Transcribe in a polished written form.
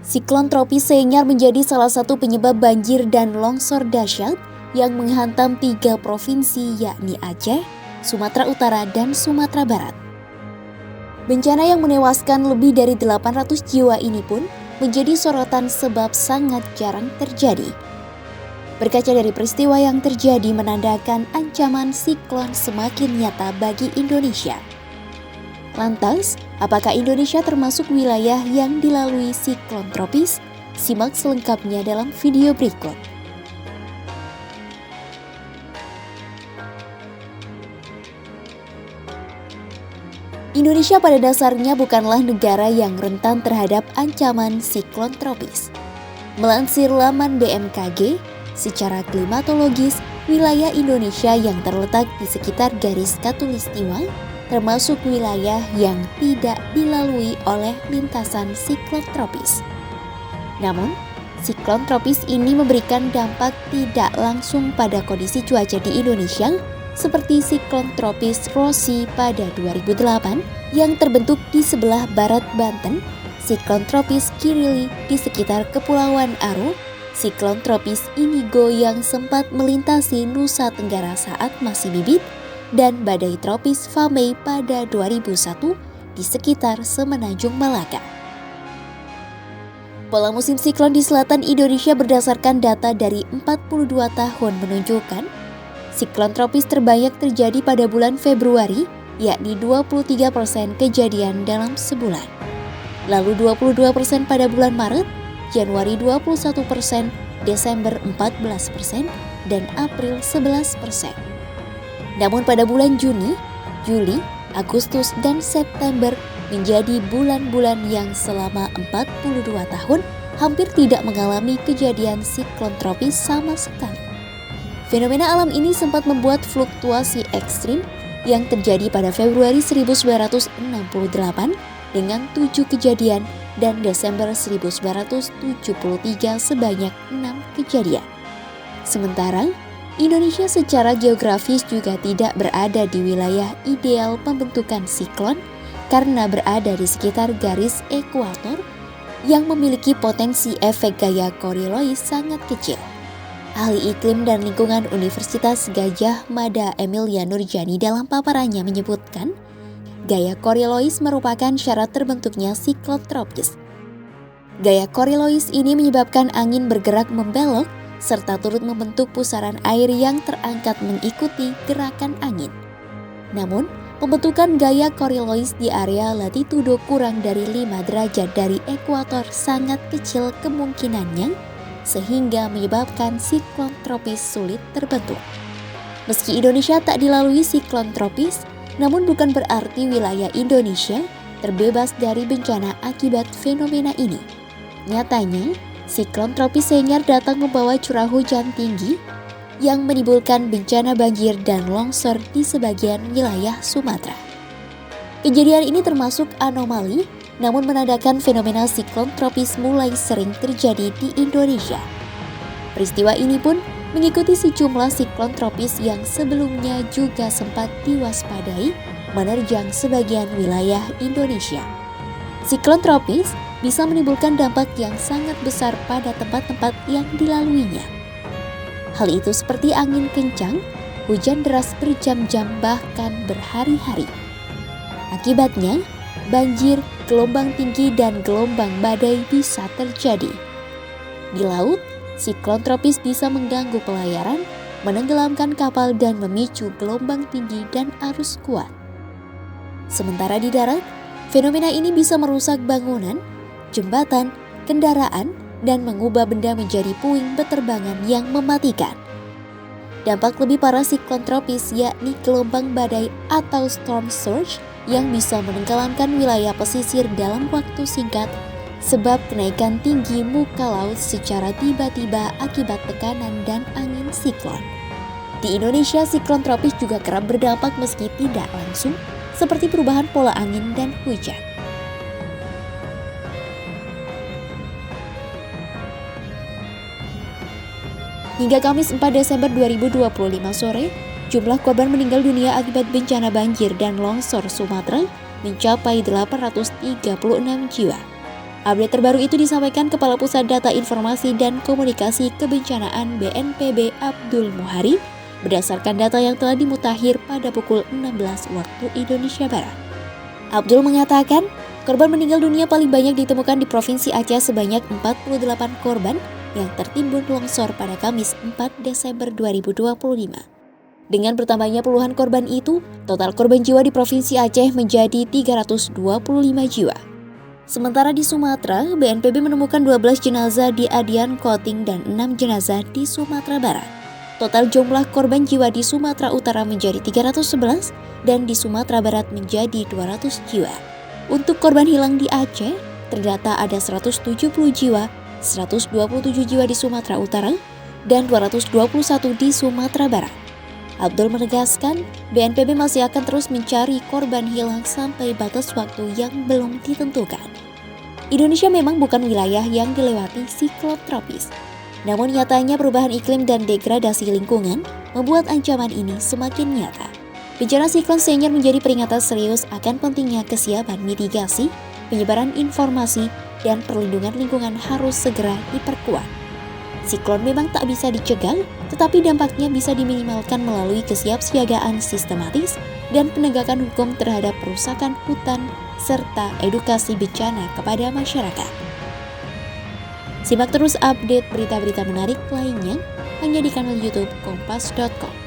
Siklon tropis Senyar menjadi salah satu penyebab banjir dan longsor dahsyat yang menghantam 3 provinsi yakni Aceh, Sumatera Utara, dan Sumatera Barat. Bencana yang menewaskan lebih dari 800 jiwa ini pun menjadi sorotan sebab sangat jarang terjadi. Berkaca dari peristiwa yang terjadi menandakan ancaman siklon semakin nyata bagi Indonesia. Lantas, apakah Indonesia termasuk wilayah yang dilalui siklon tropis? Simak selengkapnya dalam video berikut. Indonesia pada dasarnya bukanlah negara yang rentan terhadap ancaman siklon tropis. Melansir laman BMKG, secara klimatologis, wilayah Indonesia yang terletak di sekitar garis khatulistiwa termasuk wilayah yang tidak dilalui oleh lintasan siklon tropis. Namun, siklon tropis ini memberikan dampak tidak langsung pada kondisi cuaca di Indonesia seperti siklon tropis Rosi pada 2008 yang terbentuk di sebelah barat Banten, siklon tropis Kirili di sekitar Kepulauan Aru, siklon tropis Inigo yang sempat melintasi Nusa Tenggara saat masih bibit, dan badai tropis Famei pada 2001 di sekitar Semenanjung Malaka. Pola musim siklon di selatan Indonesia berdasarkan data dari 42 tahun menunjukkan siklon tropis terbanyak terjadi pada bulan Februari, yakni 23% kejadian dalam sebulan. Lalu 22% pada bulan Maret, Januari 21%, Desember 14%, dan April 11%. Namun pada bulan Juni, Juli, Agustus, dan September menjadi bulan-bulan yang selama 42 tahun hampir tidak mengalami kejadian siklon tropis sama sekali. Fenomena alam ini sempat membuat fluktuasi ekstrim yang terjadi pada Februari 1968 dengan 7 kejadian dan Desember 1973 sebanyak 6 kejadian. Sementara, Indonesia secara geografis juga tidak berada di wilayah ideal pembentukan siklon karena berada di sekitar garis ekuator yang memiliki potensi efek gaya Coriolis sangat kecil. Ahli iklim dan lingkungan Universitas Gadjah Mada Emilia Nurjani dalam paparannya menyebutkan, gaya Coriolis merupakan syarat terbentuknya siklon tropis. Gaya Coriolis ini menyebabkan angin bergerak membelok serta turut membentuk pusaran air yang terangkat mengikuti gerakan angin. Namun, pembentukan gaya Coriolis di area latitudo kurang dari 5 derajat dari ekuator sangat kecil kemungkinannya, sehingga menyebabkan siklon tropis sulit terbentuk. Meski Indonesia tak dilalui siklon tropis, namun bukan berarti wilayah Indonesia terbebas dari bencana akibat fenomena ini. Nyatanya, siklon tropis Senyar datang membawa curah hujan tinggi yang menimbulkan bencana banjir dan longsor di sebagian wilayah Sumatera. Kejadian ini termasuk anomali, namun menandakan fenomena siklon tropis mulai sering terjadi di Indonesia. Peristiwa ini pun mengikuti sejumlah siklon tropis yang sebelumnya juga sempat diwaspadai menerjang sebagian wilayah Indonesia. Siklon tropis bisa menimbulkan dampak yang sangat besar pada tempat-tempat yang dilaluinya. Hal itu seperti angin kencang, hujan deras berjam-jam bahkan berhari-hari. Akibatnya, banjir, gelombang tinggi, dan gelombang badai bisa terjadi. Di laut, siklon tropis bisa mengganggu pelayaran, menenggelamkan kapal, dan memicu gelombang tinggi dan arus kuat. Sementara di darat, fenomena ini bisa merusak bangunan, jembatan, kendaraan, dan mengubah benda menjadi puing beterbangan yang mematikan. Dampak lebih parah siklon tropis yakni gelombang badai atau storm surge yang bisa menenggelamkan wilayah pesisir dalam waktu singkat sebab kenaikan tinggi muka laut secara tiba-tiba akibat tekanan dan angin siklon. Di Indonesia, siklon tropis juga kerap berdampak meski tidak langsung, seperti perubahan pola angin dan hujan. Hingga Kamis 4 Desember 2025 sore, jumlah korban meninggal dunia akibat bencana banjir dan longsor Sumatera mencapai 836 jiwa. Update terbaru itu disampaikan Kepala Pusat Data Informasi dan Komunikasi Kebencanaan BNPB Abdul Muhari berdasarkan data yang telah dimutakhir pada pukul 16 waktu Indonesia Barat. Abdul mengatakan, korban meninggal dunia paling banyak ditemukan di Provinsi Aceh sebanyak 48 korban yang tertimbun longsor pada Kamis 4 Desember 2025. Dengan bertambahnya puluhan korban itu, total korban jiwa di Provinsi Aceh menjadi 325 jiwa. Sementara di Sumatera, BNPB menemukan 12 jenazah di Adian Koting dan 6 jenazah di Sumatera Barat. Total jumlah korban jiwa di Sumatera Utara menjadi 311 dan di Sumatera Barat menjadi 200 jiwa. Untuk korban hilang di Aceh, terdata ada 170 jiwa, 127 jiwa di Sumatera Utara, dan 221 di Sumatera Barat. Abdul menegaskan, BNPB masih akan terus mencari korban hilang sampai batas waktu yang belum ditentukan. Indonesia memang bukan wilayah yang dilewati siklon tropis. Namun nyatanya perubahan iklim dan degradasi lingkungan membuat ancaman ini semakin nyata. Bencana siklon Senior menjadi peringatan serius akan pentingnya kesiapan mitigasi, penyebaran informasi, dan perlindungan lingkungan harus segera diperkuat. Siklon memang tak bisa dicegah, tetapi dampaknya bisa diminimalkan melalui kesiapsiagaan sistematis dan penegakan hukum terhadap perusakan hutan serta edukasi bencana kepada masyarakat. Simak terus update berita-berita menarik lainnya hanya di kanal YouTube Kompas.com.